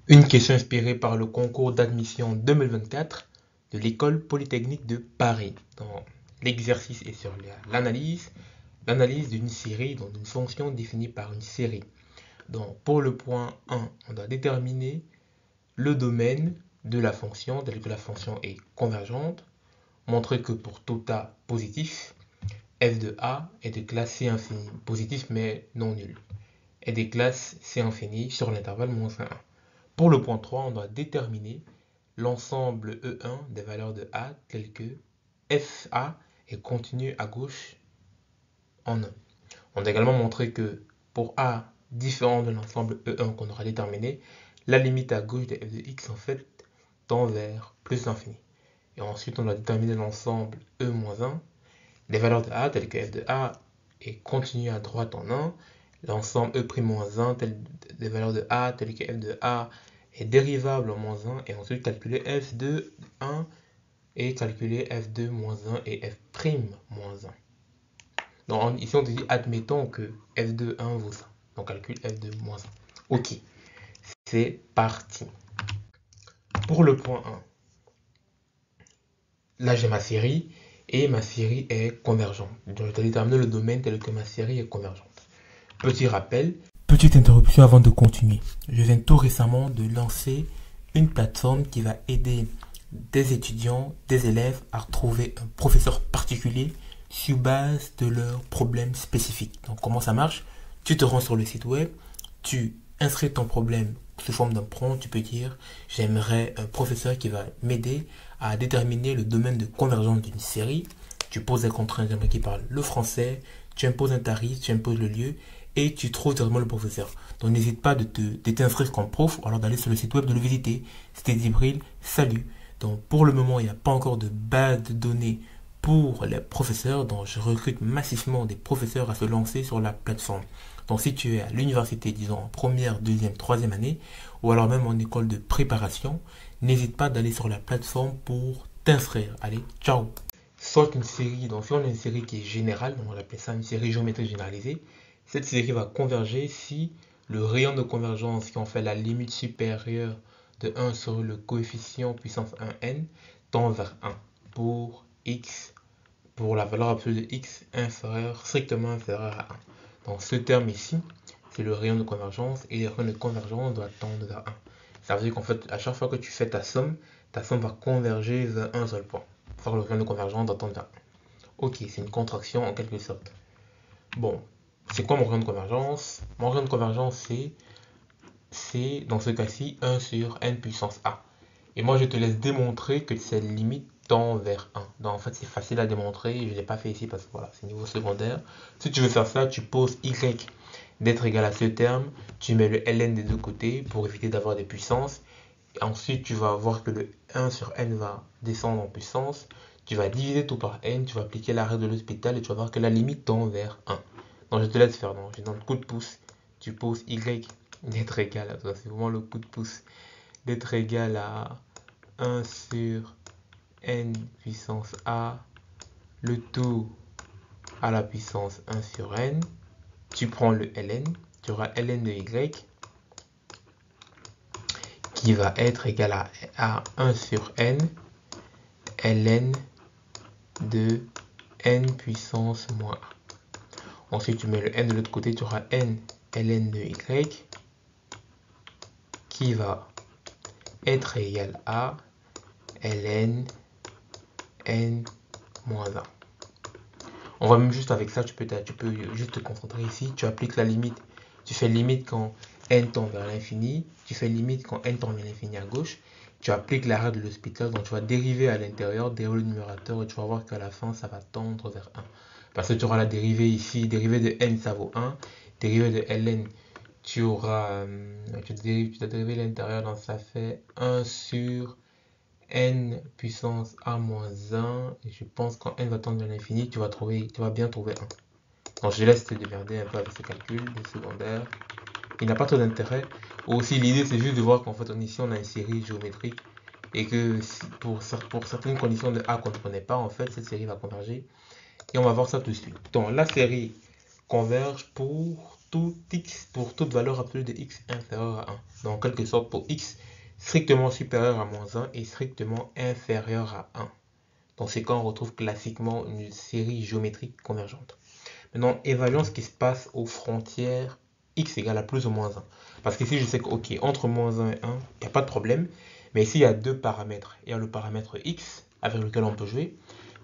Une question inspirée par le concours d'admission 2024 de l'École polytechnique de Paris. Dans l'exercice est sur l'analyse d'une série, donc d'une fonction définie par une série. Donc pour le point 1, on doit déterminer le domaine de la fonction, tel que la fonction est convergente, montrer que pour tout A positif, f de A est de classe C infini, positif mais non nul, est de classe C infini sur l'intervalle -1. Pour le point 3, on doit déterminer l'ensemble E1 des valeurs de A telles que FA est continu à gauche en 1. On doit également montrer que pour A différent de l'ensemble E1 qu'on aura déterminé, la limite à gauche de f de x en fait tend vers plus l'infini. Et ensuite, on doit déterminer l'ensemble E-1 des valeurs de A telles que f de A est continu à droite en 1, l'ensemble E'-1 des valeurs de A telles que f de A est dérivable en -1 et ensuite calculer f de 1 et calculer f de -1 et f'-1. Donc ici on te dit admettons que f de 1 vaut ça. Donc calcule f de -1. Ok, c'est parti. Pour le point 1, là j'ai ma série et ma série est convergente. Donc je dois déterminer le domaine tel que ma série est convergente. Petit rappel. Petite interruption avant de continuer. Je viens tout récemment de lancer une plateforme qui va aider des étudiants, des élèves à retrouver un professeur particulier sur base de leurs problèmes spécifiques. Donc comment ça marche? Tu te rends sur le site web, tu inscris ton problème sous forme d'un prompt, tu peux dire j'aimerais un professeur qui va m'aider à déterminer le domaine de convergence d'une série. Tu poses des contraintes, j'aimerais qu'il parle le français, tu imposes un tarif, tu imposes le lieu et tu trouves directement le professeur. Donc n'hésite pas de t'inscrire comme prof ou alors d'aller sur le site web de le visiter. C'était Djibril, salut. Donc pour le moment, il n'y a pas encore de base de données pour les professeurs. Donc je recrute massivement des professeurs à se lancer sur la plateforme. Donc si tu es à l'université, disons en première, deuxième, troisième année, ou alors même en école de préparation, n'hésite pas d'aller sur la plateforme pour t'inscrire. Allez, ciao. Soit une série, donc si on a une série qui est générale, donc on va appeler ça une série géométrique généralisée, cette série va converger si le rayon de convergence qui en fait la limite supérieure de 1 sur le coefficient puissance 1n tend vers 1 pour x, pour la valeur absolue de x strictement inférieure à 1. Donc ce terme ici, c'est le rayon de convergence et le rayon de convergence doit tendre vers 1. Ça veut dire qu'en fait, à chaque fois que tu fais ta somme va converger vers un seul point. Faire le rayon de convergence doit tendre vers 1. Ok, c'est une contraction en quelque sorte. Bon, c'est quoi mon rayon de convergence? Mon rayon de convergence, c'est dans ce cas-ci 1 sur n puissance a. Et moi, je te laisse démontrer que cette limite tend vers 1. Donc en fait, c'est facile à démontrer. Je ne l'ai pas fait ici parce que voilà, c'est niveau secondaire. Si tu veux faire ça, tu poses y d'être égal à ce terme. Tu mets le ln des deux côtés pour éviter d'avoir des puissances. Et ensuite, tu vas voir que le 1 sur n va descendre en puissance. Tu vas diviser tout par n. Tu vas appliquer la règle de l'hospital et tu vas voir que la limite tend vers 1. Donc je te laisse faire. Donc, dans le coup de pouce, tu poses y d'être égal à toi. C'est vraiment le coup de pouce. D'être égal à 1 sur n puissance a, le tout à la puissance 1 sur n. Tu prends le ln, tu auras ln de y qui va être égal à 1 sur n ln de n puissance moins 1. Ensuite, tu mets le n de l'autre côté, tu auras n ln de y qui va être égal à ln n moins 1. On va même juste avec ça, tu peux juste te concentrer ici, tu appliques la limite, tu fais limite quand n tend vers l'infini, tu fais limite quand n tend vers l'infini à gauche, tu appliques la règle de l'hospital, donc tu vas dériver à l'intérieur, dériver le numérateur et tu vas voir qu'à la fin ça va tendre vers 1. Parce que tu auras la dérivée ici, dérivée de n ça vaut 1, dérivée de ln tu auras, tu dois dériver l'intérieur, donc ça fait 1 sur n puissance a moins 1, et je pense que quand n va tendre vers l'infini, tu vas bien trouver 1. Donc je laisse te démerder un peu avec ce calcul de secondaire. Il n'a pas trop d'intérêt. Aussi l'idée c'est juste de voir qu'en fait ici on a une série géométrique et que pour certaines conditions de a qu'on ne connaît pas, en fait cette série va converger. Et on va voir ça tout de suite. Donc la série converge pour pour toute valeur absolue de x inférieure à 1. Donc en quelque sorte pour x strictement supérieur à moins 1 et strictement inférieur à 1. Dans ces cas, on retrouve classiquement une série géométrique convergente. Maintenant, évaluons ce qui se passe aux frontières x égale à plus ou moins 1. Parce qu'ici, je sais que, ok, entre moins 1 et 1, il n'y a pas de problème. Mais ici, il y a deux paramètres. Il y a le paramètre x, avec lequel on peut jouer.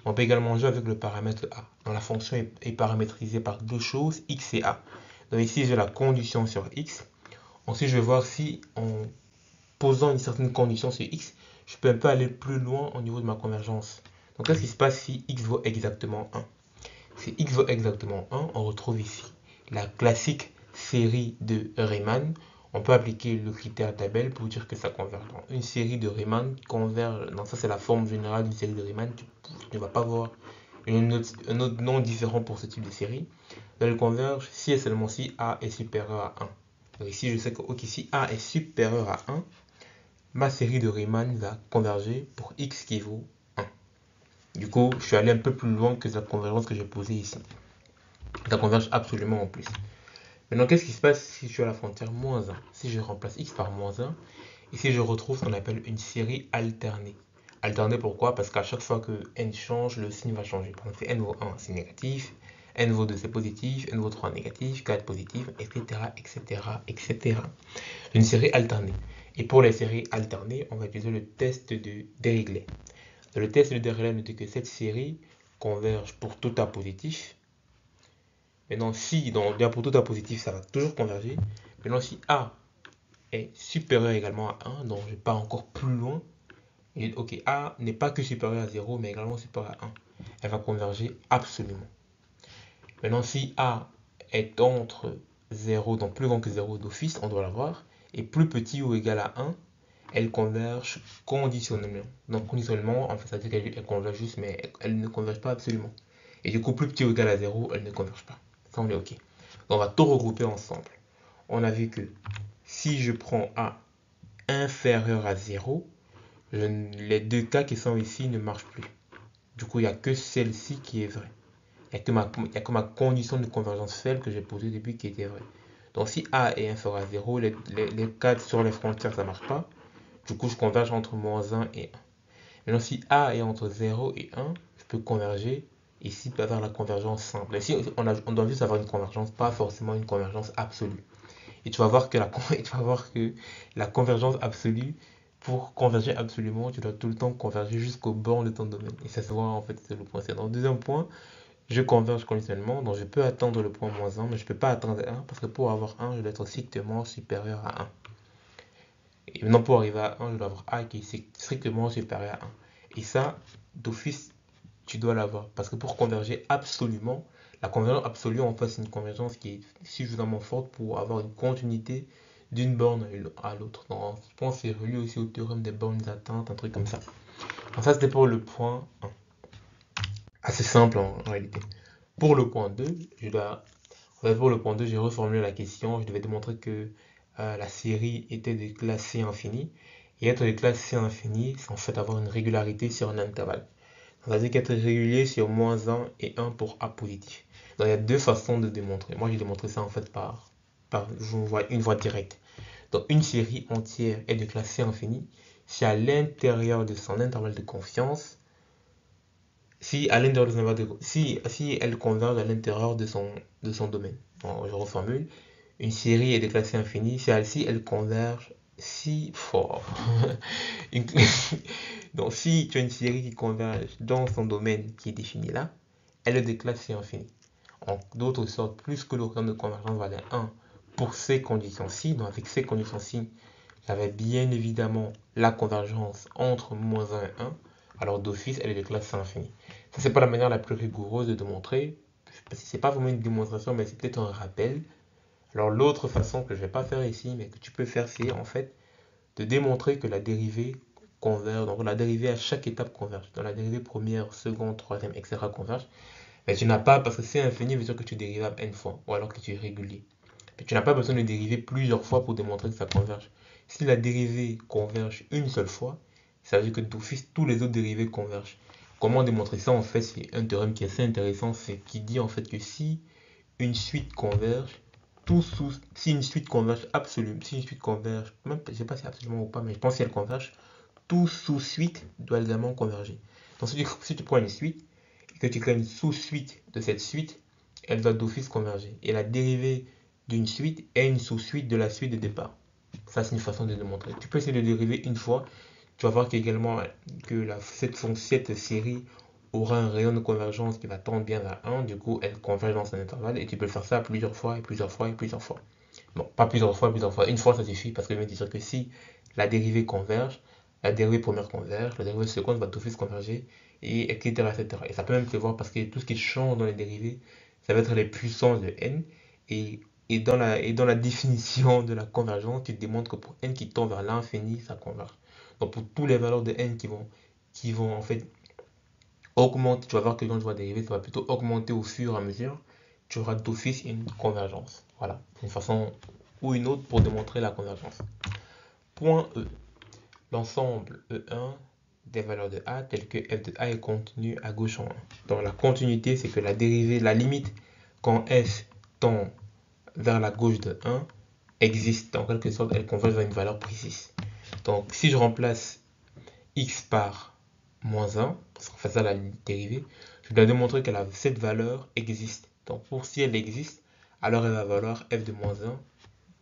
On peut également jouer avec le paramètre a. Donc la fonction est paramétrisée par deux choses, x et a. Donc ici, j'ai la condition sur x. Ensuite, je vais voir si, en posant une certaine condition sur x, je peux un peu aller plus loin au niveau de ma convergence. Donc qu'est-ce qui se passe si x vaut exactement 1? Si x vaut exactement 1, on retrouve ici la classique série de Riemann. On peut appliquer le critère d'Abel pour dire que ça converge. Donc, une série de Riemann converge. Donc ça, c'est la forme générale d'une série de Riemann. Tu ne vas pas voir un autre nom différent pour ce type de série. Donc, elle converge si et seulement si A est supérieur à 1. Donc ici, je sais que si A est supérieur à 1, ma série de Riemann va converger pour x qui vaut 1. Du coup, je suis allé un peu plus loin que la convergence que j'ai posée ici. Ça converge absolument en plus. Maintenant, qu'est-ce qui se passe si je suis à la frontière moins 1? Si je remplace x par moins 1, ici je retrouve ce qu'on appelle une série alternée. Alternée pourquoi? Parce qu'à chaque fois que n change, le signe va changer. Par exemple, si n vaut 1, c'est négatif, n vaut 2, c'est positif, n vaut 3, négatif, 4, positif, etc., etc., etc. Une série alternée. Et pour les séries alternées, on va utiliser le test de Dirichlet. Le test de Dirichlet nous dit que cette série converge pour tout A positif. Maintenant, si pour tout A positif, ça va toujours converger. Maintenant, si A est supérieur également à 1, donc je pars encore plus loin. Et, ok, A n'est pas que supérieur à 0, mais également supérieur à 1. Elle va converger absolument. Maintenant, si A est entre 0, donc plus grand que 0 d'office, on doit l'avoir, et plus petit ou égal à 1, elle converge conditionnellement. Donc conditionnellement, en fait, ça veut dire qu'elle converge juste, mais elle ne converge pas absolument. Et du coup, plus petit ou égal à 0, elle ne converge pas. Ça, on est OK. Donc, on va tout regrouper ensemble. On a vu que si je prends A inférieur à 0, les deux cas qui sont ici ne marchent plus. Du coup, il n'y a que celle-ci qui est vraie. Il n'y a que ma condition de convergence faible que j'ai posée au début qui était vraie. Donc, si A est inférieur à 0, les cas sur les frontières, ça ne marche pas. Du coup, je converge entre moins 1 et 1. Maintenant, si A est entre 0 et 1, je peux converger ici vers la convergence simple. Ici, on doit juste avoir une convergence, pas forcément une convergence absolue. Et tu vas voir que la convergence absolue, pour converger absolument, tu dois tout le temps converger jusqu'au bornes de ton domaine. Et ça se voit en fait, c'est le point. C'est dans le deuxième point, je converge conditionnellement, donc je peux atteindre le point moins 1, mais je ne peux pas atteindre 1, parce que pour avoir 1, je dois être strictement supérieur à 1. Et maintenant, pour arriver à 1, je dois avoir A qui est strictement supérieur à 1. Et ça, d'office, tu dois l'avoir. Parce que pour converger absolument, la convergence absolue, en fait, c'est une convergence qui est suffisamment forte pour avoir une continuité d'une borne à l'autre. Donc, je pense que c'est relié aussi au théorème des bornes atteintes, un truc comme ça. Donc, ça, c'était pour le point 1. Assez simple en réalité. Pour le point 2, j'ai reformulé la question. Je devais démontrer que la série était de classe C infinie. Et être de classe C infinie, c'est en fait avoir une régularité sur un intervalle. C'est-à-dire qu'être régulier sur moins 1 et 1 pour A positif. Donc il y a deux façons de démontrer. Moi j'ai démontré ça en fait par une voie directe. Donc une série entière est de classe C infinie si à l'intérieur de son intervalle de confiance, si elle converge à l'intérieur de son domaine. Bon, je reformule. Une série est de classe C infinie si elle converge si fort. Donc si tu as une série qui converge dans son domaine qui est défini là, elle est de classe C infinie. En d'autres sortes, plus que le terme de convergence valait 1 pour ces conditions-ci, donc avec ces conditions-ci, j'avais bien évidemment la convergence entre moins 1 et 1, alors d'office, elle est de classe C infinie. Ça, c'est pas la manière la plus rigoureuse de démontrer, c'est pas vraiment une démonstration, mais c'est peut-être un rappel. Alors l'autre façon que je vais pas faire ici, mais que tu peux faire, c'est en fait de démontrer que la dérivée converge, donc la dérivée à chaque étape converge. Dans la dérivée première, seconde, troisième, etc. converge. Mais tu n'as pas, parce que c'est infini, veut dire que tu dérives n fois, ou alors que tu es régulier. Mais tu n'as pas besoin de dériver plusieurs fois pour démontrer que ça converge. Si la dérivée converge une seule fois, ça veut dire que d'office, tous les autres dérivés convergent. Comment démontrer ça? En fait, c'est un théorème qui est assez intéressant, c'est qui dit en fait que si une suite converge, si une suite converge absolument, si une suite converge, même, je ne sais pas si absolument ou pas, mais je pense si elle converge, tout sous-suite doit également converger. Donc si tu prends une suite et que tu crées une sous-suite de cette suite, elle doit d'office converger. Et la dérivée d'une suite est une sous-suite de la suite de départ. Ça, c'est une façon de démontrer. Tu peux essayer de dériver une fois. Tu vas voir qu'également que cette série aura un rayon de convergence qui va tendre bien vers 1. Du coup, elle converge dans un intervalle. Et tu peux faire ça plusieurs fois, et plusieurs fois, et plusieurs fois. Bon, pas plusieurs fois, plusieurs fois. Une fois, ça suffit. Parce que je vais dire que si la dérivée converge, la dérivée première converge, la dérivée seconde va d'office converger, et etc., etc. Et ça peut même se voir parce que tout ce qui change dans les dérivées, ça va être les puissances de n. Et, dans la définition de la convergence, tu démontres que pour n qui tend vers l'infini, ça converge. Donc pour toutes les valeurs de n qui vont en fait augmenter, tu vas voir que quand je vois dériver, ça va plutôt augmenter au fur et à mesure, tu auras d'office une convergence. Voilà, c'est une façon ou une autre pour démontrer la convergence. Point E. L'ensemble E1 des valeurs de A telles que f de A est contenu à gauche en 1. Donc la continuité, c'est que la dérivée, la limite, quand f tend vers la gauche de 1, existe. En quelque sorte, elle converge vers une valeur précise. Donc si je remplace x par moins 1, parce qu'on fait ça la dérivée, je dois démontrer que cette valeur existe. Donc pour si elle existe, alors elle va valoir f de moins 1.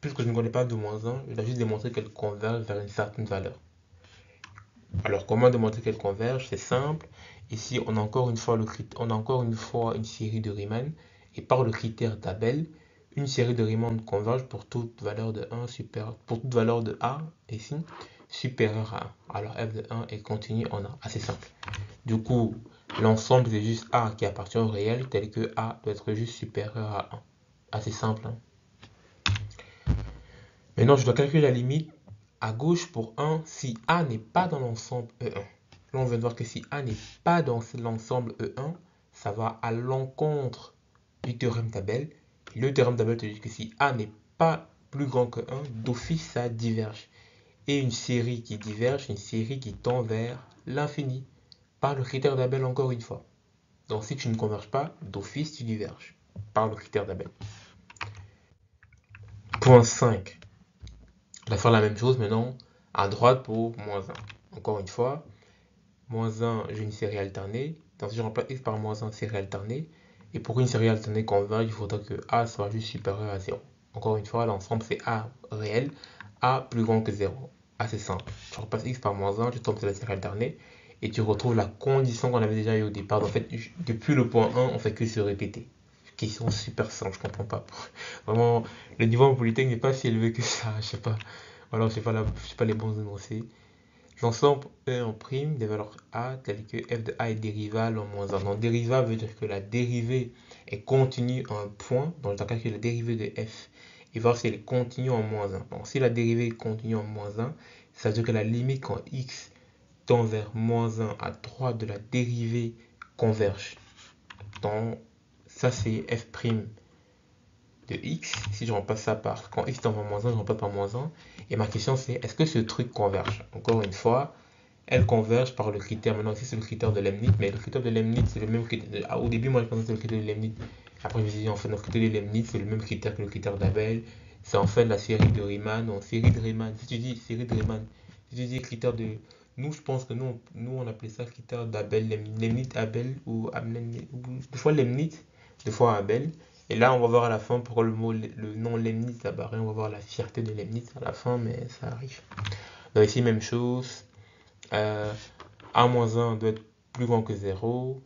Puisque je ne connais pas de moins 1, je dois juste démontrer qu'elle converge vers une certaine valeur. Alors, comment démontrer qu'elle converge? C'est simple. Ici, on a encore une fois une série de Riemann. Et par le critère d'Abel, une série de Riemann converge pour toute valeur de 1 pour toute valeur de A, ici, supérieure à 1. Alors, f de 1 est continu en A. Assez simple. Du coup, l'ensemble, c'est juste A qui appartient au réel, tel que A doit être juste supérieur à 1. Assez simple. Hein? Maintenant, je dois calculer la limite à gauche pour 1 si A n'est pas dans l'ensemble E1. Là, on vient de voir que si A n'est pas dans l'ensemble E1, ça va à l'encontre du théorème d'Abel. Le théorème d'Abel te dit que si A n'est pas plus grand que 1, d'office, ça diverge. Et une série qui diverge, une série qui tend vers l'infini, par le critère d'Abel encore une fois. Donc si tu ne converges pas, d'office, tu diverges, par le critère d'Abel. Point 5. On va faire la même chose maintenant à droite pour moins 1. Encore une fois, moins 1, j'ai une série alternée. Donc si je remplace x par moins 1, série alternée. Et pour une série alternée converge, il faudra que a soit juste supérieur à 0. Encore une fois, l'ensemble c'est a réel, a plus grand que 0. Assez simple. Tu repasses x par moins 1, tu tombes sur la série alternée. Et tu retrouves la condition qu'on avait déjà eu au départ. En fait, depuis le point 1, on fait que se répéter. Question super simple, je comprends pas. Vraiment, le niveau en polytechnique n'est pas si élevé que ça, je sais pas. Voilà, je sais pas les bons énoncés. L'ensemble E en prime des valeurs A telles que f de A est dérivable en moins 1. Donc dérivable veut dire que la dérivée est continue à un point. Donc je dois calculer la dérivée de f et voir si elle est continue en moins 1. Donc si la dérivée est continue en moins 1, ça veut dire que la limite quand x tend vers moins 1 à droite de la dérivée converge. Donc ça c'est f' de x. Si je remplace ça par, quand x tend vers moins 1, je remplace par moins 1. Et ma question c'est, est-ce que ce truc converge? Encore une fois, elle converge par le critère, maintenant ici c'est le critère de Leibniz, mais le critère de Leibniz c'est le même critère. Au début moi je pensais que c'était le critère de Leibniz. Après je me suis dit en fait le critère de Leibniz c'est le même critère que le critère d'Abel. C'est en fait la série de Riemann, donc série de Riemann. Si tu dis série de Riemann, si tu dis critère de... Nous je pense que nous on appelait ça critère d'Abel, Leibniz, Abel ou des fois Leibniz, des fois Abel. Et là, on va voir à la fin pourquoi le nom Leibniz apparaît. On va voir la fierté de Leibniz à la fin, mais ça arrive. Donc ici, même chose. A-1 doit être plus grand que 0.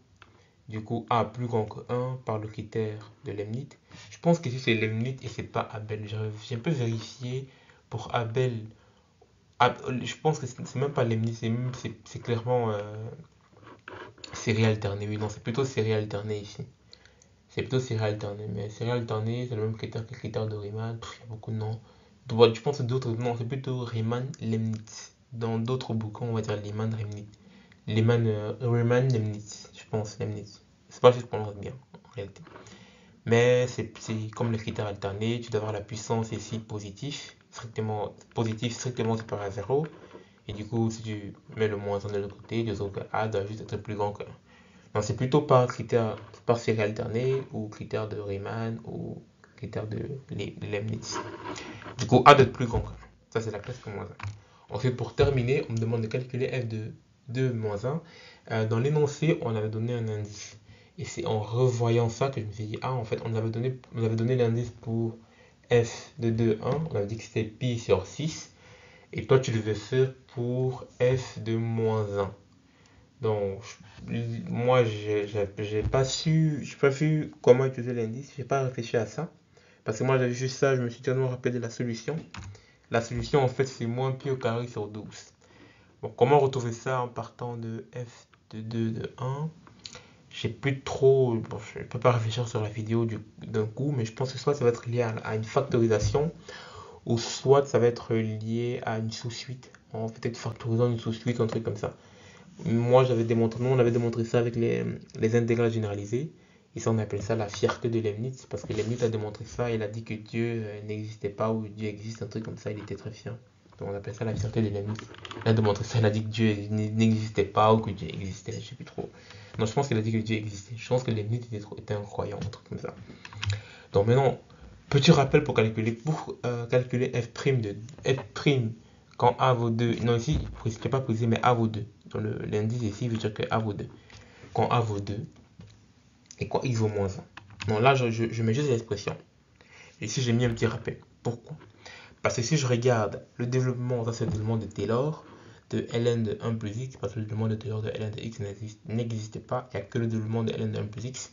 Du coup, A plus grand que 1 par le critère de Leibniz. Je pense que ici, c'est Leibniz et c'est pas Abel. J'ai un peu vérifié pour Abel. Je pense que c'est même pas Leibniz, c'est clairement série alternée. Oui, non, c'est plutôt série alternée ici. C'est plutôt série alternée, mais série alternée, c'est le même critère que le critère de Riemann. Il y a beaucoup de noms. Je pense que d'autres noms, c'est plutôt Riemann-Leibniz. Dans d'autres bouquins, on va dire Riemann-Leibniz. Riemann-Leibniz, je pense, Leibniz. C'est pas si je prononce bien, en réalité. Mais c'est comme le critère alterné, tu dois avoir la puissance ici positif, strictement supérieur à 0. Et du coup, si tu mets le moins 1 de l'autre côté, tu trouves que A doit juste être plus grand que 1. Donc c'est plutôt par série alternée ou critère de Riemann ou critère de Leibniz. Du coup, A doit être plus grand que 1. Ça, c'est la classe que moins 1. Ensuite, pour terminer, on me demande de calculer f de 2 moins 1. Dans l'énoncé, on avait donné un indice. Et c'est en revoyant ça que je me suis dit, en fait, on avait donné l'indice pour f de 2, 1. On avait dit que c'était pi sur 6. Et toi, tu devais faire pour f de moins 1. Donc, moi, j'ai pas vu comment utiliser l'indice. J'ai pas réfléchi à ça. Parce que moi, j'avais juste ça, je me suis tellement rappelé de la solution. La solution, en fait, c'est moins pi au carré sur 12. Bon, comment retrouver ça en partant de f de 2 de 1? J'ai plus trop. Bon, je ne peux pas réfléchir sur la vidéo d'un coup, mais je pense que soit ça va être lié à une factorisation, ou soit ça va être lié à une sous-suite. En peut-être factorisant une sous-suite, un truc comme ça. Nous, on avait démontré ça avec les intégrales généralisées. Et ça, on appelle ça la fierté de Leibniz, parce que Leibniz a démontré ça, il a dit que Dieu n'existait pas, ou Dieu existe, un truc comme ça, il était très fier. Donc on appelle ça la fierté de Leibniz. Il a démontré ça, il a dit que Dieu n'existait pas, ou que Dieu existait, je sais plus trop. Non, je pense qu'il a dit que Dieu existait. Je pense que Leibniz était un croyant, un truc comme ça. Donc maintenant, petit rappel pour calculer f' quand A vaut 2. Non, ici, je ne pas précisé, mais A vaut 2. Donc l'indice ici veut dire que A vaut 2. Quand A vaut 2 et quand X vaut moins 1. Donc là, je mets juste l'expression. Et ici, j'ai mis un petit rappel. Pourquoi? Parce que si je regarde le développement, ça c'est le développement de Taylor, de ln de 1 plus x, parce que le développement de Taylor de ln de x n'existait pas, il n'y a que le développement de ln de 1 plus x.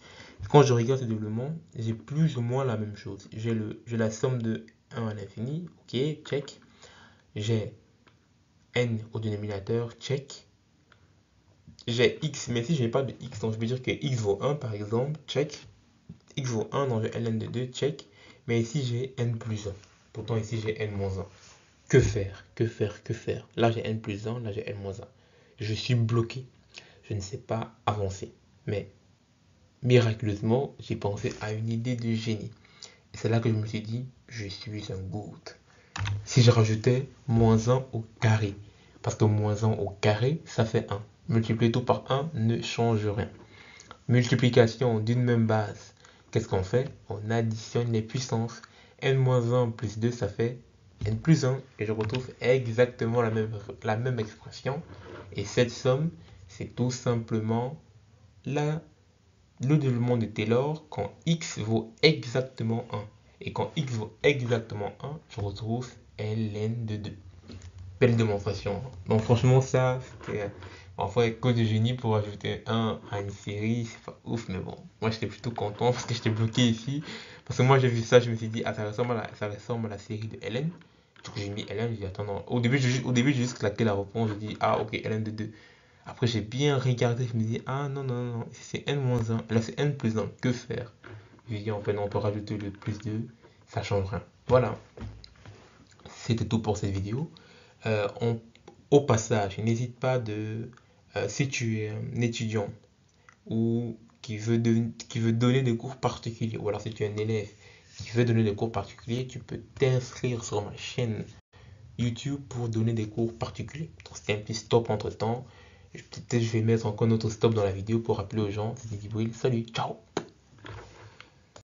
Quand je regarde ce développement, j'ai plus ou moins la même chose. J'ai la somme de 1 à l'infini, ok, check. J'ai n au dénominateur, check. J'ai x, mais si je n'ai pas de x, donc je veux dire que x vaut 1 par exemple, check. X vaut 1, donc j'ai ln de 2, check. Mais ici j'ai n plus 1. Pourtant ici j'ai n moins 1. Que faire? Là j'ai n plus 1, là j'ai n moins 1. Je suis bloqué. Je ne sais pas avancer. Mais miraculeusement, j'ai pensé à une idée de génie. Et c'est là que je me suis dit, je suis un good. Si je rajoutais moins 1 au carré, parce que moins 1 au carré, ça fait 1. Multiplier tout par 1 ne change rien. Multiplication d'une même base, qu'est-ce qu'on fait? On additionne les puissances. n-1 plus 2, ça fait n plus 1. Et je retrouve exactement la même expression. Et cette somme, c'est tout simplement le développement de Taylor quand x vaut exactement 1. Et quand x vaut exactement 1, je retrouve ln de 2. Belle démonstration. Donc franchement, ça, c'était parfois code de génie pour ajouter 1 à une série. C'est pas ouf, mais bon. Moi, j'étais plutôt content parce que j'étais bloqué ici. Parce que moi, j'ai vu ça, je me suis dit, ça ressemble à la série de ln. Du coup, j'ai mis ln, j'ai dit, attends, non. Au début, j'ai juste claqué la réponse. J'ai dit, ok, ln de 2. Après, j'ai bien regardé, je me dis, non, c'est n-1. Là, c'est n plus 1. Que faire? Je dis, en fait, on peut rajouter le plus 2. Ça change rien. Voilà. C'était tout pour cette vidéo. Au passage, n'hésite pas si tu es un étudiant ou qui veut donner des cours particuliers, ou alors si tu es un élève qui veut donner des cours particuliers, tu peux t'inscrire sur ma chaîne YouTube pour donner des cours particuliers. Donc c'était un petit stop entre temps. Peut-être je vais mettre encore un autre stop dans la vidéo pour rappeler aux gens. C'était Djibril. Salut, ciao!